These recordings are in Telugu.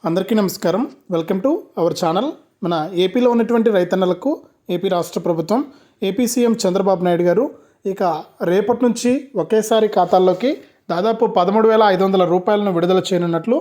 అందరికీ నమస్కారం. Welcome to our channel. మన ఏపీలో ఉన్నటువంటి రైతన్నలకు ఏపీ రాష్ట్ర ప్రభుత్వం, ఏపీ సీఎం చంద్రబాబు నాయుడు గారు ఇక రేపటి నుంచి ఒకేసారి ఖాతాల్లోకి దాదాపు 13,500 రూపాయలను విడుదల చేయనున్నట్లు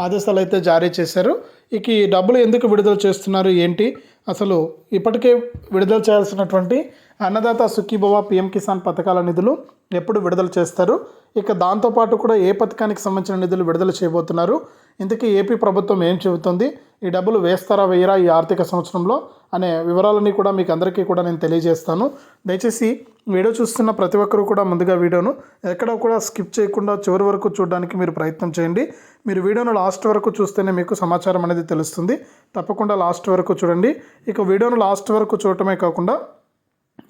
ఆదేశాలు అయితే జారీ చేశారు. ఇక ఈ డబ్బులు ఎందుకు విడుదల చేస్తున్నారు ఏంటి, అసలు ఇప్పటికే విడుదల చేయాల్సినటువంటి అన్నదాత సుఖీభవ పీఎం కిసాన్ పథకాల నిధులు ఎప్పుడు విడుదల చేస్తారు, ఇక దాంతోపాటు కూడా ఏ పథకానికి సంబంధించిన నిధులు విడుదల చేయబోతున్నారు, ఇంతకీ ఏపీ ప్రభుత్వం ఏం చెబుతుంది, ఈ డబ్బులు వేస్తారా వేయరా ఈ ఆర్థిక సంవత్సరంలో అనే వివరాలన్నీ కూడా మీకు అందరికీ కూడా నేను తెలియజేస్తాను. దయచేసి వీడియో చూస్తున్న ప్రతి ఒక్కరూ కూడా ముందుగా వీడియోను ఎక్కడ కూడా స్కిప్ చేయకుండా చివరి వరకు చూడడానికి మీరు ప్రయత్నం చేయండి. మీరు వీడియోను లాస్ట్ వరకు చూస్తేనే మీకు సమాచారం అనేది తెలుస్తుంది. తప్పకుండా లాస్ట్ వరకు చూడండి. ఇక వీడియోను లాస్ట్ వరకు చూడటమే కాకుండా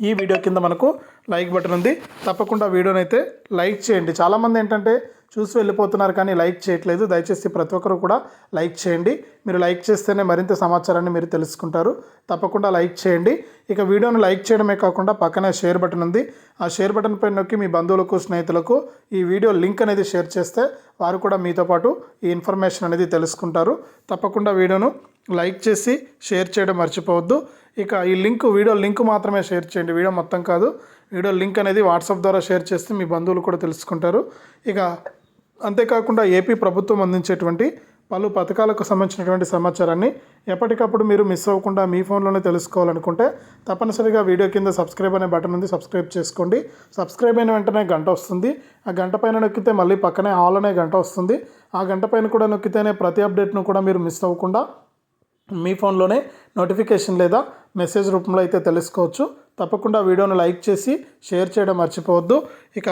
ఈ వీడియో కింద మనకు లైక్ బటన్ ఉంది, తప్పకుండా వీడియోని అయితే లైక్ చేయండి. చాలామంది ఏంటంటే చూసి వెళ్ళిపోతున్నారు కానీ లైక్ చేయట్లేదు. దయచేసి ప్రతి ఒక్కరు కూడా లైక్ చేయండి. మీరు లైక్ చేస్తేనే మరింత సమాచారాన్ని మీరు తెలుసుకుంటారు. తప్పకుండా లైక్ చేయండి. ఇక వీడియోను లైక్ చేయడమే కాకుండా పక్కనే షేర్ బటన్ ఉంది, ఆ షేర్ బటన్ పైన నొక్కి మీ బంధువులకు స్నేహితులకు ఈ వీడియో లింక్ అనేది షేర్ చేస్తే వారు కూడా మీతో పాటు ఈ ఇన్ఫర్మేషన్ అనేది తెలుసుకుంటారు. తప్పకుండా వీడియోను లైక్ చేసి షేర్ చేయడం మర్చిపోవద్దు. ఇక ఈ వీడియో లింక్ మాత్రమే షేర్ చేయండి, వీడియో మొత్తం కాదు. వీడియో లింక్ అనేది వాట్సాప్ ద్వారా షేర్ చేస్తే మీ బంధువులు కూడా తెలుసుకుంటారు. ఇక అంతేకాకుండా ఏపీ ప్రభుత్వం అందించేటువంటి పలు పథకాలకు సంబంధించినటువంటి సమాచారాన్ని ఎప్పటికప్పుడు మీరు మిస్ అవ్వకుండా మీ ఫోన్లోనే తెలుసుకోవాలనుకుంటే తప్పనిసరిగా వీడియో కింద సబ్స్క్రైబ్ అనే బటన్ ఉంది, సబ్స్క్రైబ్ చేసుకోండి. సబ్స్క్రైబ్ అయిన వెంటనే గంట వస్తుంది, ఆ గంట పైన నొక్కితే మళ్ళీ పక్కనే ఆల్ అనే గంట వస్తుంది. ఆ గంట పైన కూడా నొక్కితేనే ప్రతి అప్డేట్ను కూడా మీరు మిస్ అవ్వకుండా మీ ఫోన్లోనే నోటిఫికేషన్ లేదా మెసేజ్ రూపంలో అయితే తెలుసుకోవచ్చు. తప్పకుండా వీడియోను లైక్ చేసి షేర్ చేయడం మర్చిపోవద్దు. ఇక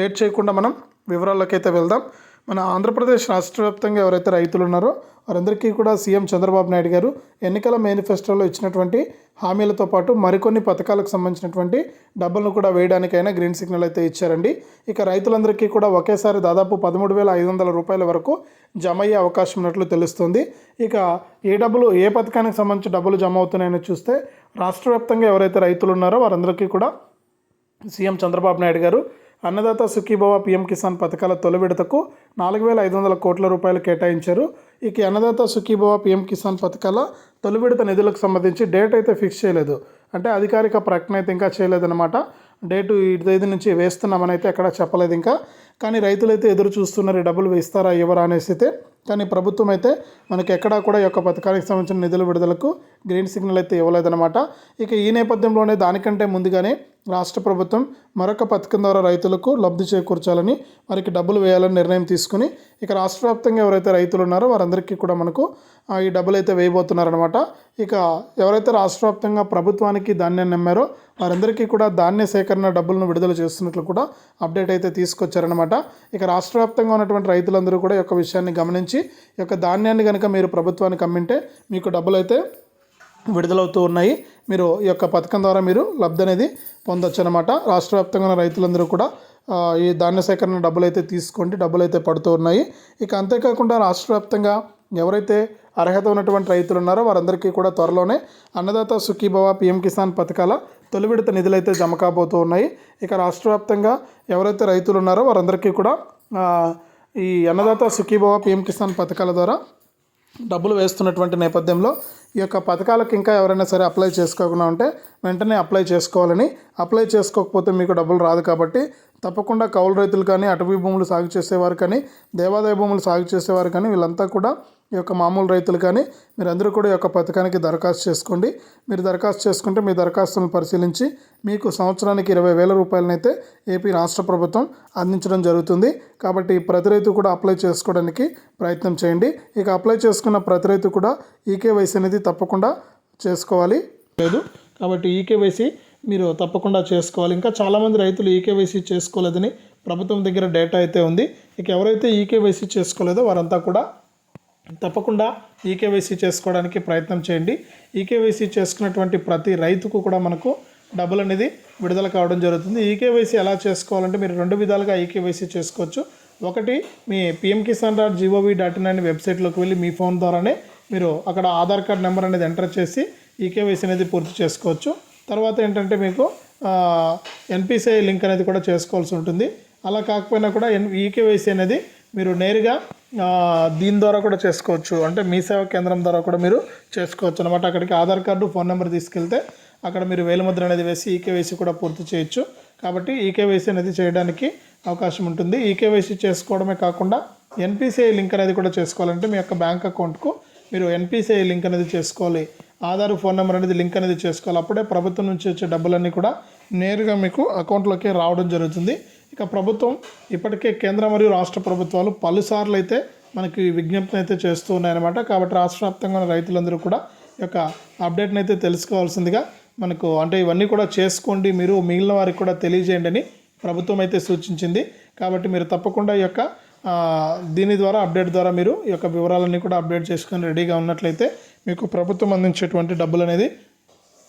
లేట్ చేయకుండా మనం వివరాల్లోకి అయితే వెళ్దాం. మన ఆంధ్రప్రదేశ్ రాష్ట్ర వ్యాప్తంగా ఎవరైతే రైతులు ఉన్నారో వారందరికీ కూడా సీఎం చంద్రబాబు నాయుడు గారు ఎన్నికల మేనిఫెస్టోలో ఇచ్చినటువంటి హామీలతో పాటు మరికొన్ని పథకాలకు సంబంధించినటువంటి డబ్బులను కూడా వేయడానికైనా గ్రీన్ సిగ్నల్ అయితే ఇచ్చారండి. ఇక రైతులందరికీ కూడా ఒకేసారి దాదాపు 13,500 రూపాయల వరకు జమ అయ్యే అవకాశం ఉన్నట్లు తెలుస్తుంది. ఇక ఏ పథకానికి సంబంధించి డబ్బులు జమ అవుతున్నాయని చూస్తే రాష్ట్ర వ్యాప్తంగా ఎవరైతే రైతులు ఉన్నారో వారందరికీ కూడా సీఎం చంద్రబాబు నాయుడు గారు అన్నదాత సుఖీభవ పీఎం కిసాన్ పథకాల తొలి విడతకు 4,500 కోట్ల రూపాయలు కేటాయించారు. ఇక అన్నదాత సుఖీభవ పీఎం కిసాన్ పథకాల తొలి విడత నిధులకు సంబంధించి డేట్ అయితే ఫిక్స్ చేయలేదు, అంటే అధికారిక ప్రకటన అయితే ఇంకా చేయలేదన్నమాట. డేటు ఈ తేదీ నుంచి వేస్తున్నామని అయితే ఎక్కడ చెప్పలేదు ఇంకా. కానీ రైతులైతే ఎదురు చూస్తున్నారు, డబ్బులు వేస్తారా ఎవరా అనేసి అయితే. కానీ ప్రభుత్వం అయితే మనకి ఎక్కడా కూడా ఈ యొక్క పథకానికి సంబంధించిన నిధుల విడుదలకు గ్రీన్ సిగ్నల్ అయితే ఇవ్వలేదన్నమాట. ఇక ఈ నేపథ్యంలోనే దానికంటే ముందుగానే రాష్ట్ర ప్రభుత్వం మరొక పథకం ద్వారా రైతులకు లబ్ధి చేకూర్చాలని, వారికి డబ్బులు వేయాలని నిర్ణయం తీసుకుని ఇక రాష్ట్ర వ్యాప్తంగా ఎవరైతే రైతులు ఉన్నారో వారందరికీ కూడా మనకు ఈ డబ్బులు అయితే వేయబోతున్నారనమాట. ఇక ఎవరైతే రాష్ట్ర వ్యాప్తంగా ప్రభుత్వానికి ధాన్యాన్ని నమ్మారో వారందరికీ కూడా ధాన్య సేకరణ డబ్బులను విడుదల చేస్తున్నట్లు కూడా అప్డేట్ అయితే తీసుకొచ్చారనమాట. ఇక రాష్ట్ర వ్యాప్తంగా ఉన్నటువంటి రైతులందరూ కూడా ఈ యొక్క విషయాన్ని గమనించి ఈ యొక్క ధాన్యాన్ని కనుక మీరు ప్రభుత్వానికి అమ్మింటే మీకు డబ్బులు అయితే విడుదలవుతూ ఉన్నాయి. మీరు ఈ యొక్క పథకం ద్వారా మీరు లబ్ధి అనేది పొందొచ్చు అనమాట. రాష్ట్ర వ్యాప్తంగా ఉన్న రైతులందరూ కూడా ఈ ధాన్య సేకరణ డబ్బులు అయితే తీసుకోండి, డబ్బులు అయితే పడుతూ ఉన్నాయి. ఇక అంతేకాకుండా రాష్ట్ర వ్యాప్తంగా ఎవరైతే అర్హత ఉన్నటువంటి రైతులు ఉన్నారో వారందరికీ కూడా త్వరలోనే అన్నదాత సుఖీభవ పీఎం కిసాన్ పథకాల తొలి విడత నిధులు అయితే జమ కాబోతూ ఉన్నాయి. ఇక రాష్ట్ర వ్యాప్తంగా ఎవరైతే రైతులు ఉన్నారో వారందరికీ కూడా ఈ అన్నదాత సుఖీభవ పీఎం కిసాన్ పథకాల ద్వారా డబ్బులు వేస్తున్నటువంటి నేపథ్యంలో ఈ యొక్క పథకాలకు ఇంకా ఎవరైనా సరే అప్లై చేసుకోకుండా ఉంటే వెంటనే అప్లై చేసుకోవాలని, అప్లై చేసుకోకపోతే మీకు డబ్బులు రాదు. కాబట్టి తప్పకుండా కౌలు రైతులు కానీ, అటవీ భూములు సాగు చేసేవారు కానీ, దేవాదాయ భూములు సాగు చేసేవారు కానీ వీళ్ళంతా కూడా ఈ యొక్క మామూలు రైతులు కానీ మీరందరూ కూడా ఈ యొక్క పథకానికి దరఖాస్తు చేసుకోండి. మీరు దరఖాస్తు చేసుకుంటే మీ దరఖాస్తులను పరిశీలించి మీకు సంవత్సరానికి 20,000 రూపాయలనైతే ఏపీ రాష్ట్ర ప్రభుత్వం అందించడం జరుగుతుంది. కాబట్టి ప్రతి రైతు కూడా అప్లై చేసుకోవడానికి ప్రయత్నం చేయండి. ఇక అప్లై చేసుకున్న ప్రతి రైతు కూడా ఈకేవైసీ అనేది తప్పకుండా చేసుకోవాలి లేదు. కాబట్టి ఈకేవైసీ మీరు తప్పకుండా చేసుకోవాలి. ఇంకా చాలామంది రైతులు ఈకేవైసీ చేసుకోలేదని ప్రభుత్వం దగ్గర డేటా అయితే ఉంది. ఇక ఎవరైతే ఈకేవైసీ చేసుకోలేదో వారంతా కూడా తప్పకుండా ఈకేవైసీ చేసుకోవడానికి ప్రయత్నం చేయండి. ఈకేవైసీ చేసుకున్నటువంటి ప్రతి రైతుకు కూడా మనకు డబ్బులు అనేది విడుదల కావడం జరుగుతుంది. ఈకేవైసీ ఎలా చేసుకోవాలంటే మీరు 2 విధాలుగా ఈకేవైసీ చేసుకోవచ్చు. ఒకటి, మీ pmkisan.gov.in అనే వెబ్సైట్లోకి వెళ్ళి మీ ఫోన్ ద్వారానే మీరు అక్కడ ఆధార్ కార్డ్ నెంబర్ అనేది ఎంటర్ చేసి ఈకేవైసీ అనేది పూర్తి చేసుకోవచ్చు. తర్వాత ఏంటంటే మీకు ఎన్పిసిఐ లింక్ అనేది కూడా చేసుకోవాల్సి ఉంటుంది. అలా కాకపోయినా కూడా ఈకేవైసీ అనేది మీరు నేరుగా దీని ద్వారా కూడా చేసుకోవచ్చు. అంటే మీ సేవా కేంద్రం ద్వారా కూడా మీరు చేసుకోవచ్చు అనమాట. అక్కడికి ఆధార్ కార్డు, ఫోన్ నెంబర్ తీసుకెళ్తే అక్కడ మీరు వేలిముద్ర అనేది వేసి ఈకేవైసీ కూడా పూర్తి చేయొచ్చు. కాబట్టి ఈకేవైసీ అనేది చేయడానికి అవకాశం ఉంటుంది. ఈకేవైసీ చేసుకోవడమే కాకుండా ఎన్పిసిఐ లింక్ అనేది కూడా చేసుకోవాలంటే మీ యొక్క బ్యాంక్ అకౌంట్కు మీరు ఎన్పిసిఐ లింక్ అనేది చేసుకోవాలి. ఆధార్, ఫోన్ నెంబర్ అనేది లింక్ అనేది చేసుకోవాలి. అప్పుడే ప్రభుత్వం నుంచి వచ్చే డబ్బులన్నీ కూడా నేరుగా మీకు అకౌంట్లోకి రావడం జరుగుతుంది. ఇక ప్రభుత్వం ఇప్పటికే కేంద్ర మరియు రాష్ట్ర ప్రభుత్వాలు పలుసార్లు అయితే మనకి విజ్ఞప్తిని అయితే చేస్తూ ఉన్నాయన్నమాట. కాబట్టి రాష్ట్ర వ్యాప్తంగా ఉన్న రైతులందరూ కూడా ఈ యొక్క అప్డేట్ని అయితే తెలుసుకోవాల్సిందిగా మనకు అంటే ఇవన్నీ కూడా చేసుకోండి, మీరు మిగిలిన వారికి కూడా తెలియజేయండి అని ప్రభుత్వం అయితే సూచించింది. కాబట్టి మీరు తప్పకుండా ఈ యొక్క దీని ద్వారా అప్డేట్ ద్వారా మీరు ఈ యొక్క వివరాలన్నీ కూడా అప్డేట్ చేసుకొని రెడీగా ఉన్నట్లయితే మీకు ప్రభుత్వం అందించేటువంటి డబ్బులు అనేది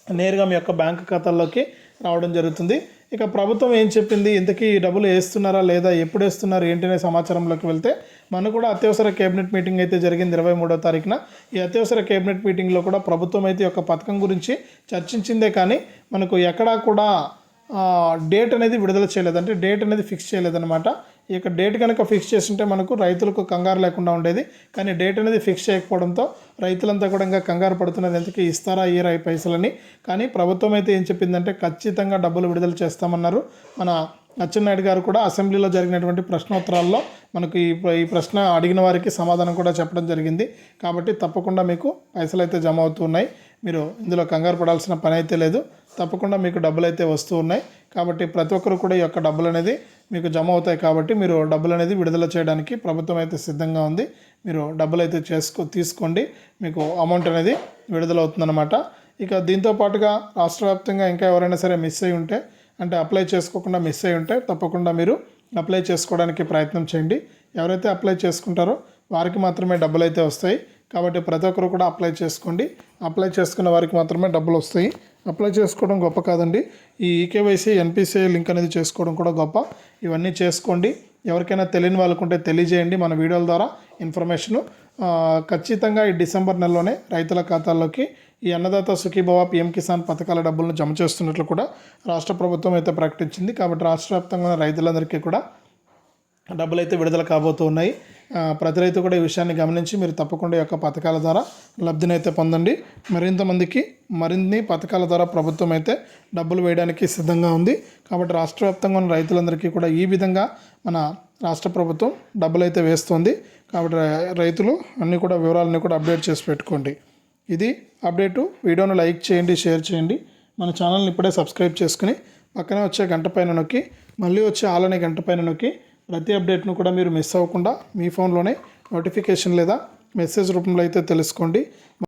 నేరుగా మీ యొక్క బ్యాంక్ ఖాతాల్లోకి రావడం జరుగుతుంది. ఇక ప్రభుత్వం ఏం చెప్పింది, ఇంతకీ ఈ డబ్బులు వేస్తున్నారా లేదా, ఎప్పుడు వేస్తున్నారు ఏంటి అనే సమాచారంలోకి వెళ్తే మనకు కూడా అత్యవసర కేబినెట్ మీటింగ్ అయితే జరిగింది 23వ తారీఖున. ఈ అత్యవసర కేబినెట్ మీటింగ్లో కూడా ప్రభుత్వం అయితే ఈ యొక్క పథకం గురించి చర్చించిందే కానీ మనకు ఎక్కడా కూడా డేట్ అనేది విడుదల చేయలేదు. అంటే డేట్ అనేది ఫిక్స్ చేయలేదన్నమాట. ఈ యొక్క డేట్ కనుక ఫిక్స్ చేస్తుంటే మనకు రైతులకు కంగారు లేకుండా ఉండేది. కానీ డేట్ అనేది ఫిక్స్ చేయకపోవడంతో రైతులంతా కూడా ఇంకా కంగారు పడుతున్నారు, ఎంతకీ ఇస్తారా ఇయ్యరా ఈ పైసలని. కానీ ప్రభుత్వం అయితే ఏం చెప్పిందంటే ఖచ్చితంగా డబ్బులు విడుదల చేస్తామన్నారు. మన అచ్చెన్నాయుడు గారు కూడా అసెంబ్లీలో జరిగినటువంటి ప్రశ్నోత్తరాల్లో మనకు ఈ ప్రశ్న అడిగిన వారికి సమాధానం కూడా చెప్పడం జరిగింది. కాబట్టి తప్పకుండా మీకు పైసలు అయితే జమ అవుతున్నాయి. మీరు ఇందులో కంగారు పడాల్సిన పని అయితే లేదు. తప్పకుండా మీకు డబ్బులు అయితే వస్తూ ఉన్నాయి. కాబట్టి ప్రతి ఒక్కరు కూడా ఈ యొక్క డబ్బులు అనేది మీకు జమ అవుతాయి. కాబట్టి మీరు డబ్బులు అనేది విడుదల చేయడానికి ప్రభుత్వం అయితే సిద్ధంగా ఉంది. మీరు డబ్బులు అయితే తీసుకోండి, మీకు అమౌంట్ అనేది విడుదల అవుతుందన్నమాట. ఇక దీంతో పాటుగా రాష్ట్ర వ్యాప్తంగా ఇంకా ఎవరైనా సరే మిస్ అయి ఉంటే, అంటే అప్లై చేసుకోకుండా మిస్ అయి ఉంటే తప్పకుండా మీరు అప్లై చేసుకోవడానికి ప్రయత్నం చేయండి. ఎవరైతే అప్లై చేసుకుంటారో వారికి మాత్రమే డబ్బులు అయితే వస్తాయి. కాబట్టి ప్రతి ఒక్కరు కూడా అప్లై చేసుకోండి. అప్లై చేసుకున్న వారికి మాత్రమే డబ్బులు వస్తాయి. అప్లై చేసుకోవడం గొప్ప కాదండి, ఈ ఈకేవైసీ, ఎన్పిసిఐ లింక్ అనేది చేసుకోవడం కూడా గొప్ప. ఇవన్నీ చేసుకోండి. ఎవరికైనా తెలియని వాళ్ళకుంటే తెలియజేయండి. మన వీడియోల ద్వారా ఇన్ఫర్మేషను ఖచ్చితంగా ఈ డిసెంబర్ నెలలోనే రైతుల ఖాతాల్లోకి ఈ అన్నదాత సుఖీభవ, పిఎం కిసాన్ పథకాల డబ్బులను జమ చేస్తున్నట్లు కూడా రాష్ట్ర ప్రభుత్వం అయితే ప్రకటించింది. కాబట్టి రాష్ట్ర వ్యాప్తంగా ఉన్న రైతులందరికీ కూడా డబ్బులు అయితే విడుదల కాబోతూ ఉన్నాయి. ప్రతి రైతు కూడా ఈ విషయాన్ని గమనించి మీరు తప్పకుండా ఈ యొక్క పథకాల ద్వారా లబ్ధిని అయితే పొందండి. మరిన్ని పథకాల ద్వారా ప్రభుత్వం అయితే డబ్బులు వేయడానికి సిద్ధంగా ఉంది. కాబట్టి రాష్ట్ర వ్యాప్తంగా ఉన్న రైతులందరికీ కూడా ఈ విధంగా మన రాష్ట్ర ప్రభుత్వం డబ్బులు అయితే వేస్తుంది. కాబట్టి రైతులు అన్నీ కూడా వివరాలన్నీ కూడా అప్డేట్ చేసి పెట్టుకోండి. ఇది అప్డేటు. వీడియోను లైక్ చేయండి, షేర్ చేయండి. మన ఛానల్ని ఇప్పుడే సబ్స్క్రైబ్ చేసుకుని పక్కనే వచ్చే గంట పైన నొక్కి మళ్ళీ వచ్చే ఆల్ అనే గంట పైన నొక్కి ప్రతి అప్డేట్ను కూడా మీరు మిస్ అవ్వకుండా మీ ఫోన్లోనే నోటిఫికేషన్ లేదా మెసేజ్ రూపంలో అయితే తెలుసుకోండి.